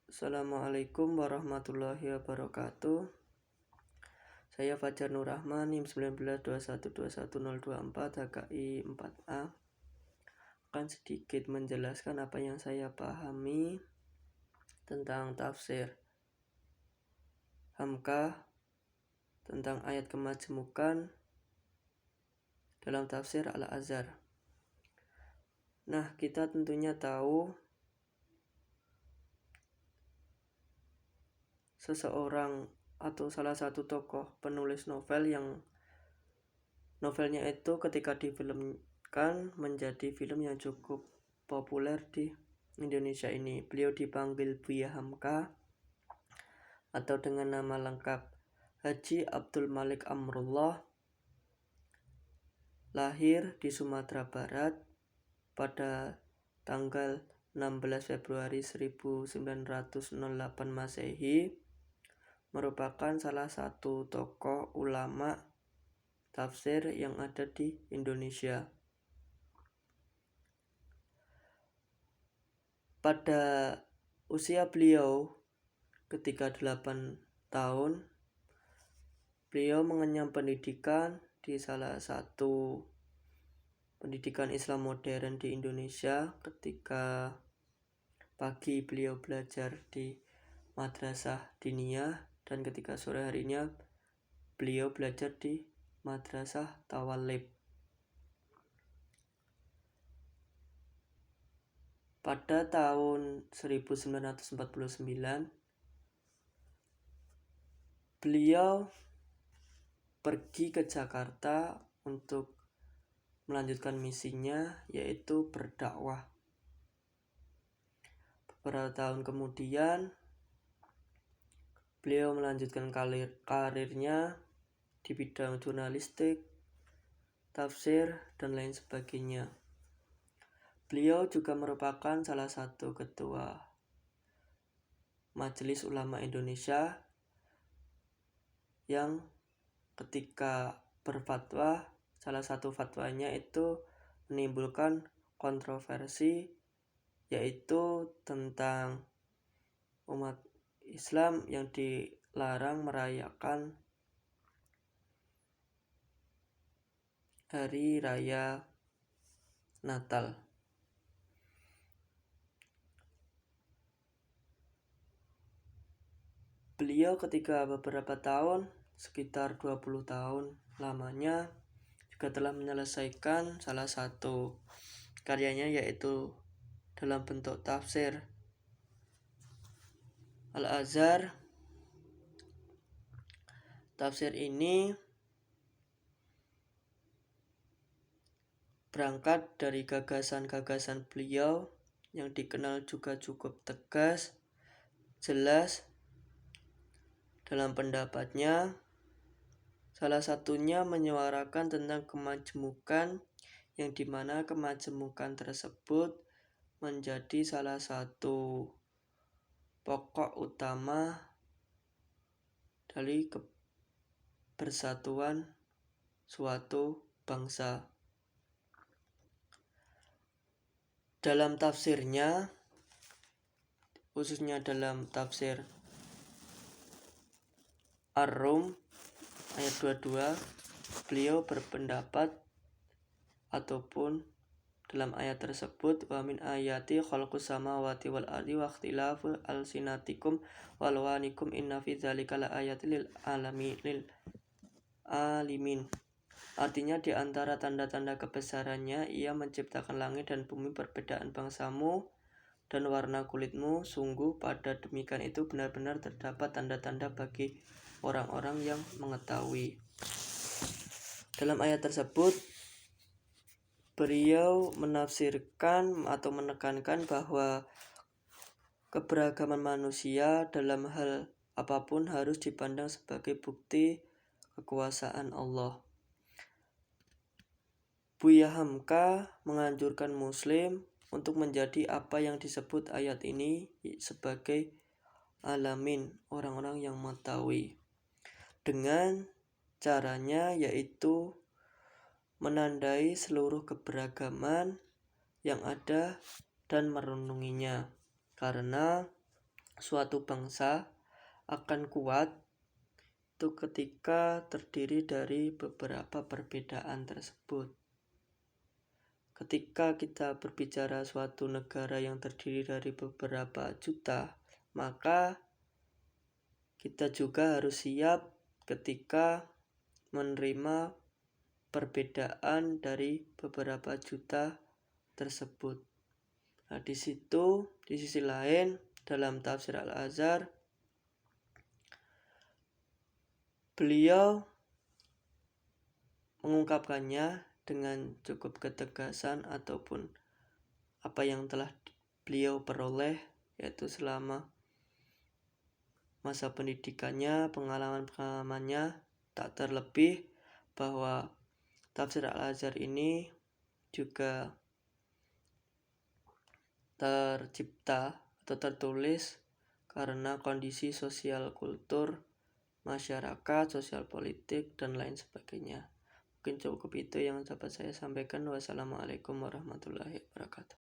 Assalamualaikum warahmatullahi wabarakatuh. Saya Fajar Nur Rahman, NIM 1921211024 HKI 4A. Akan sedikit menjelaskan apa yang saya pahami tentang tafsir Hamkah, tentang ayat kemajemukan dalam tafsir Al-Azhar. Nah, kita tentunya tahu seseorang atau salah satu tokoh penulis novel yang novelnya itu ketika difilmkan menjadi film yang cukup populer di Indonesia ini. Beliau dipanggil Buya Hamka atau dengan nama lengkap Haji Abdul Malik Amrullah. Lahir di Sumatera Barat pada tanggal 16 Februari 1908 Masehi, merupakan salah satu tokoh ulama tafsir yang ada di Indonesia. Pada usia beliau ketika 8 tahun, beliau mengenyam pendidikan di salah satu pendidikan Islam modern di Indonesia. Ketika pagi beliau belajar di madrasah diniyah dan ketika sore harinya beliau belajar di madrasah tawalib. Pada tahun 1949 beliau pergi ke Jakarta untuk melanjutkan misinya, yaitu berdakwah. Beberapa tahun kemudian beliau melanjutkan karirnya di bidang jurnalistik, tafsir, dan lain sebagainya. Beliau juga merupakan salah satu ketua Majelis Ulama Indonesia yang ketika berfatwa, salah satu fatwanya itu menimbulkan kontroversi, yaitu tentang umat Islam yang dilarang merayakan hari raya Natal. Beliau ketika beberapa tahun, sekitar 20 tahun lamanya, juga telah menyelesaikan salah satu karyanya, yaitu dalam bentuk tafsir Al-Azhar. Tafsir ini berangkat dari gagasan-gagasan beliau yang dikenal juga cukup tegas, jelas dalam pendapatnya. Salah satunya menyuarakan tentang kemajemukan, yang dimana kemajemukan tersebut menjadi salah satu pokok utama dari kebersatuan suatu bangsa. Dalam tafsirnya, khususnya dalam tafsir Ar-Rum ayat 22, beliau berpendapat ataupun dalam ayat tersebut, wa min ayati khalqus samawati wal ardi wa ikhtilafu alsinatikum walwanikum inna fi dzalika laayatil lil alimin. Artinya, di antara tanda-tanda kebesarannya ia menciptakan langit dan bumi, perbedaan bangsamu dan warna kulitmu. Sungguh pada demikian itu benar-benar terdapat tanda-tanda bagi orang-orang yang mengetahui. Dalam ayat tersebut beliau menafsirkan atau menekankan bahwa keberagaman manusia dalam hal apapun harus dipandang sebagai bukti kekuasaan Allah. Buya Hamka menganjurkan Muslim untuk menjadi apa yang disebut ayat ini sebagai alamin, orang-orang yang mengetahui, dengan caranya yaitu menandai seluruh keberagaman yang ada dan merenunginya. Karena suatu bangsa akan kuat itu ketika terdiri dari beberapa perbedaan tersebut. Ketika kita berbicara suatu negara yang terdiri dari beberapa juta, maka kita juga harus siap ketika menerima perbedaan dari beberapa juta tersebut. Nah, di sisi lain dalam tafsir Al-Azhar, beliau mengungkapkannya dengan cukup ketegasan ataupun apa yang telah beliau peroleh, yaitu selama masa pendidikannya, pengalaman-pengalamannya, tak terlebih bahwa tafsir Al-Azhar ini juga tercipta atau tertulis karena kondisi sosial kultur masyarakat, sosial politik, dan lain sebagainya. Mungkin cukup itu yang dapat saya sampaikan. Wassalamualaikum warahmatullahi wabarakatuh.